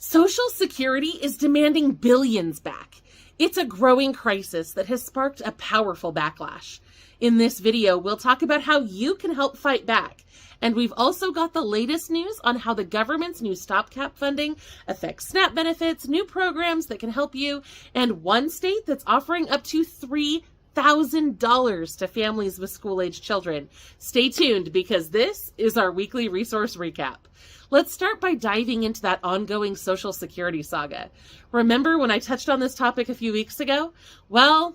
Social Security is demanding billions back. It's a growing crisis that has sparked a powerful backlash. In this video, we'll talk about how you can help fight back. And we've also got the latest news on how the government's new Stopgap funding affects SNAP benefits, new programs that can help you, and one state that's offering up to $3,000 to families with school-age children. Stay tuned because this is our weekly resource recap. Let's start by diving into that ongoing Social Security saga. Remember when I touched on this topic a few weeks ago? Well,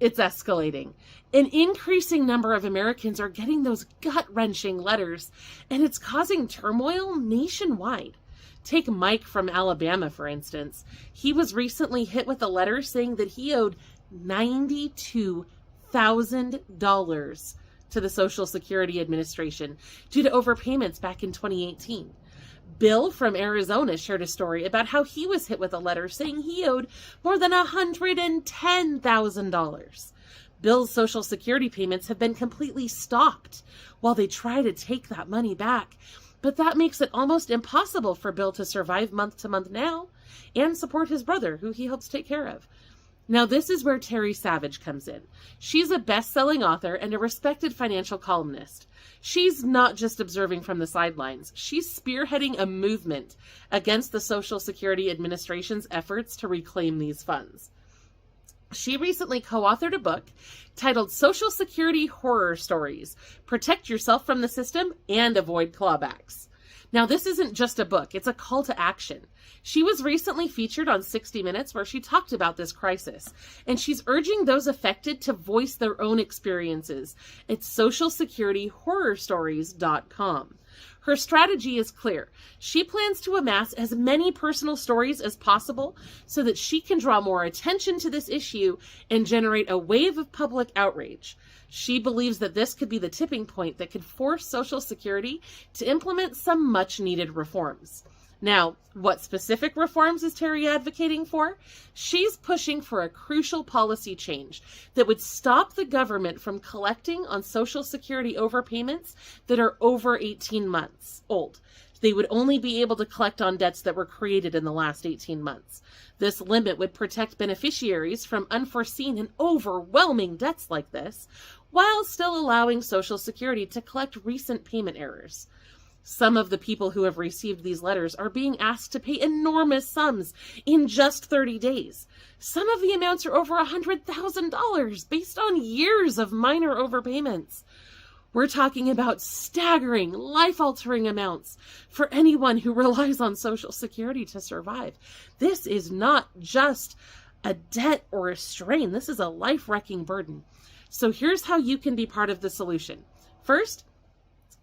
it's escalating. An increasing number of Americans are getting those gut-wrenching letters, and it's causing turmoil nationwide. Take Mike from Alabama, for instance. He was recently hit with a letter saying that he owed $92,000 to the Social Security Administration due to overpayments back in 2018. Bill from Arizona shared a story about how he was hit with a letter saying he owed more than $110,000. Bill's Social Security payments have been completely stopped while they try to take that money back. But that makes it almost impossible for Bill to survive month to month now and support his brother, who he helps take care of. Now, this is where Terry Savage comes in. She's a best-selling author and a respected financial columnist. She's not just observing from the sidelines. She's spearheading a movement against the Social Security Administration's efforts to reclaim these funds. She recently co-authored a book titled Social Security Horror Stories: Protect Yourself from the System and Avoid Clawbacks. Now, this isn't just a book, it's a call to action. She was recently featured on 60 Minutes where she talked about this crisis, and she's urging those affected to voice their own experiences. It's socialsecurityhorrorstories.com. Her strategy is clear. She plans to amass as many personal stories as possible so that she can draw more attention to this issue and generate a wave of public outrage. She believes that this could be the tipping point that could force Social Security to implement some much-needed reforms. Now, what specific reforms is Terry advocating for? She's pushing for a crucial policy change that would stop the government from collecting on Social Security overpayments that are over 18 months old. They would only be able to collect on debts that were created in the last 18 months. This limit would protect beneficiaries from unforeseen and overwhelming debts like this, while still allowing Social Security to collect recent payment errors. Some of the people who have received these letters are being asked to pay enormous sums in just 30 days. Some of the amounts are over $100,000 based on years of minor overpayments. We're talking about staggering, life-altering amounts for anyone who relies on Social Security to survive. This is not just a debt or a strain. This is a life-wrecking burden. So here's how you can be part of the solution. First,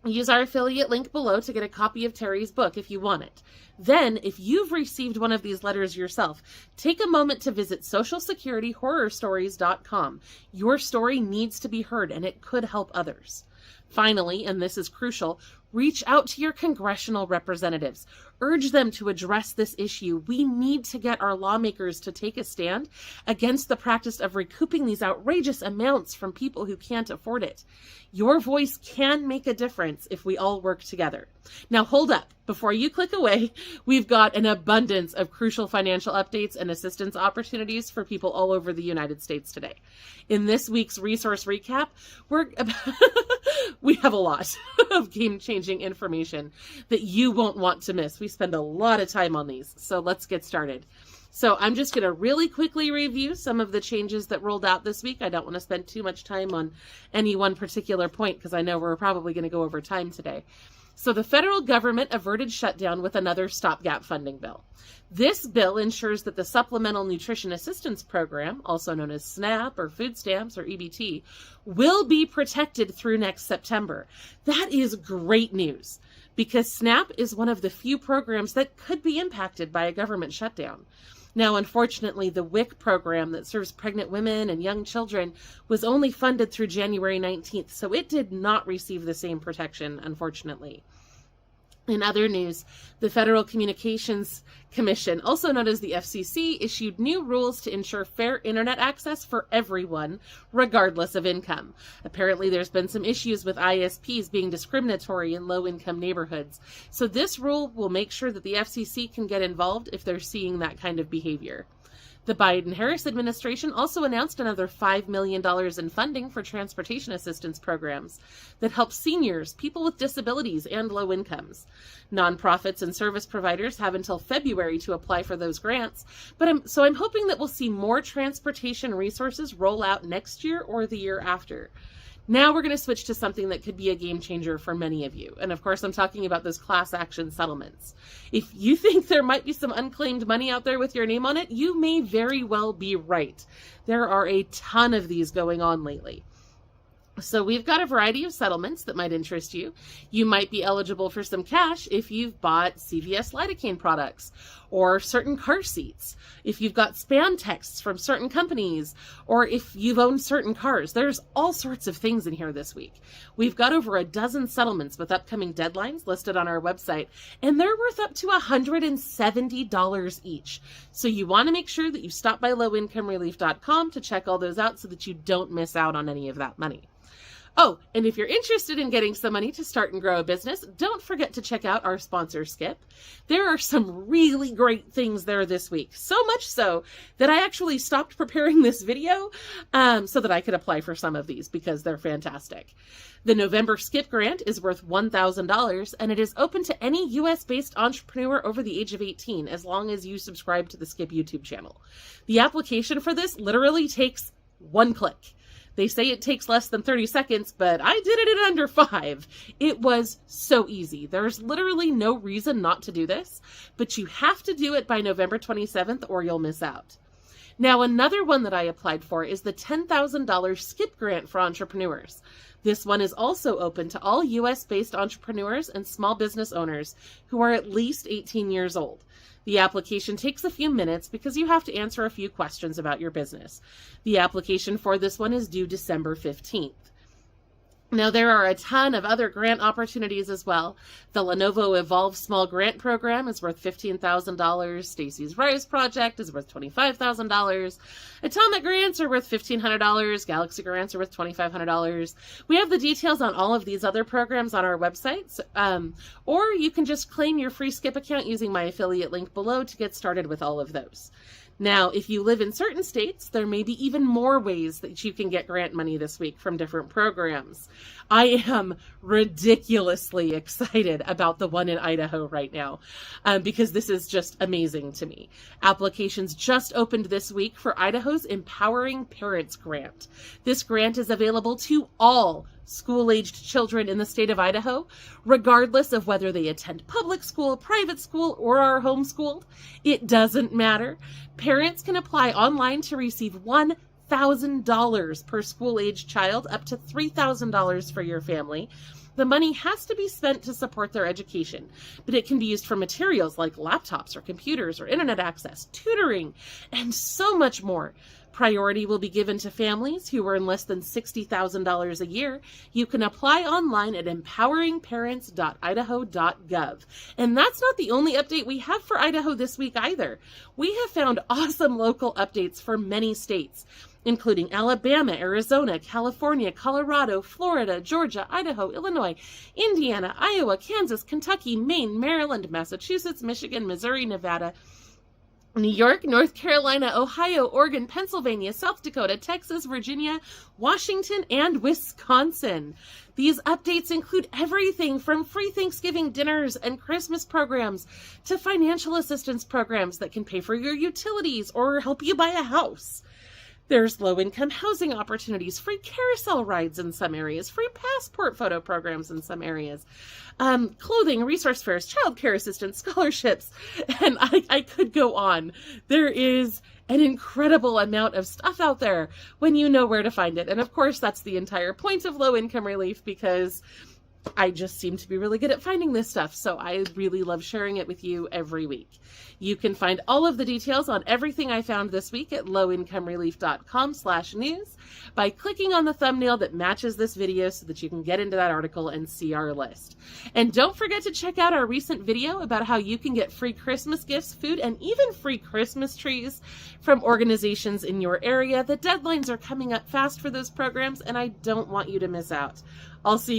use our affiliate link below to get a copy of Terry's book if you want it. Then, if you've received one of these letters yourself, take a moment to visit socialsecurityhorrorstories.com. Your story needs to be heard, and it could help others. Finally, and this is crucial, reach out to your congressional representatives. Urge them to address this issue. We need to get our lawmakers to take a stand against the practice of recouping these outrageous amounts from people who can't afford it. Your voice can make a difference if we all work together. Now hold up. Before you click away, we've got an abundance of crucial financial updates and assistance opportunities for people all over the United States today. In this week's resource recap, we have a lot of game-changing information that you won't want to miss. We spend a lot of time on these, so let's get started. So I'm just going to really quickly review some of the changes that rolled out this week. I don't want to spend too much time on any one particular point because I know we're probably going to go over time today. So the federal government averted shutdown with another stopgap funding bill. This bill ensures that the Supplemental Nutrition Assistance Program, also known as SNAP or food stamps or EBT, will be protected through next September. That is great news because SNAP is one of the few programs that could be impacted by a government shutdown. Now, unfortunately, the WIC program that serves pregnant women and young children was only funded through January 19th, so it did not receive the same protection, unfortunately. In other news, the Federal Communications Commission, also known as the FCC, issued new rules to ensure fair internet access for everyone, regardless of income. Apparently, there's been some issues with ISPs being discriminatory in low-income neighborhoods. So this rule will make sure that the FCC can get involved if they're seeing that kind of behavior. The Biden-Harris administration also announced another $5 million in funding for transportation assistance programs that help seniors, people with disabilities, and low incomes. Nonprofits and service providers have until February to apply for those grants, but I'm hoping that we'll see more transportation resources roll out next year or the year after. Now we're going to switch to something that could be a game changer for many of you. And of course, I'm talking about those class action settlements. If you think there might be some unclaimed money out there with your name on it, you may very well be right. There are a ton of these going on lately. So we've got a variety of settlements that might interest you. You might be eligible for some cash if you've bought CVS lidocaine products or certain car seats, if you've got spam texts from certain companies, or if you've owned certain cars. There's all sorts of things in here this week. We've got over a dozen settlements with upcoming deadlines listed on our website, and they're worth up to $170 each. So you want to make sure that you stop by lowincomerelief.com to check all those out so that you don't miss out on any of that money. Oh, and if you're interested in getting some money to start and grow a business, don't forget to check out our sponsor, Skip. There are some really great things there this week. So much so that I actually stopped preparing this video so that I could apply for some of these because they're fantastic. The November Skip grant is worth $1,000, and it is open to any U.S.-based entrepreneur over the age of 18 as long as you subscribe to the Skip YouTube channel. The application for this literally takes one click. They say it takes less than 30 seconds, but I did it in under 5. It was so easy. There's literally no reason not to do this, but you have to do it by November 27th or you'll miss out. Now, another one that I applied for is the $10,000 Skip grant for entrepreneurs. This one is also open to all U.S.-based entrepreneurs and small business owners who are at least 18 years old. The application takes a few minutes because you have to answer a few questions about your business. The application for this one is due December 15th. Now, there are a ton of other grant opportunities as well. The Lenovo Evolve Small Grant Program is worth $15,000. Stacy's Rise Project is worth $25,000. Atomic Grants are worth $1,500. Galaxy Grants are worth $2,500. We have the details on all of these other programs on our website, or you can just claim your free Skip account using my affiliate link below to get started with all of those. Now, if you live in certain states, there may be even more ways that you can get grant money this week from different programs. I am ridiculously excited about the one in Idaho right now because this is just amazing to me. Applications just opened this week for Idaho's Empowering Parents Grant. This grant is available to all school-aged children in the state of Idaho, regardless of whether they attend public school, private school, or are homeschooled. It doesn't matter. Parents can apply online to receive $1,000 per school-aged child, up to $3,000 for your family. The money has to be spent to support their education, but it can be used for materials like laptops or computers or internet access, tutoring, and so much more. Priority will be given to families who earn less than $60,000 a year. You can apply online at empoweringparents.idaho.gov. And that's not the only update we have for Idaho this week either. We have found awesome local updates for many states, including Alabama, Arizona, California, Colorado, Florida, Georgia, Idaho, Illinois, Indiana, Iowa, Kansas, Kentucky, Maine, Maryland, Massachusetts, Michigan, Missouri, Nevada, New York, North Carolina, Ohio, Oregon, Pennsylvania, South Dakota, Texas, Virginia, Washington, and Wisconsin. These updates include everything from free Thanksgiving dinners and Christmas programs to financial assistance programs that can pay for your utilities or help you buy a house. There's low-income housing opportunities, free carousel rides in some areas, free passport photo programs in some areas, clothing, resource fairs, childcare assistance, scholarships, and I could go on. There is an incredible amount of stuff out there when you know where to find it. And of course, that's the entire point of low-income relief, because I just seem to be really good at finding this stuff, so I really love sharing it with you every week. You can find all of the details on everything I found this week at lowincomerelief.com/news by clicking on the thumbnail that matches this video so that you can get into that article and see our list. And don't forget to check out our recent video about how you can get free Christmas gifts, food, and even free Christmas trees from organizations in your area. The deadlines are coming up fast for those programs, and I don't want you to miss out. I'll see you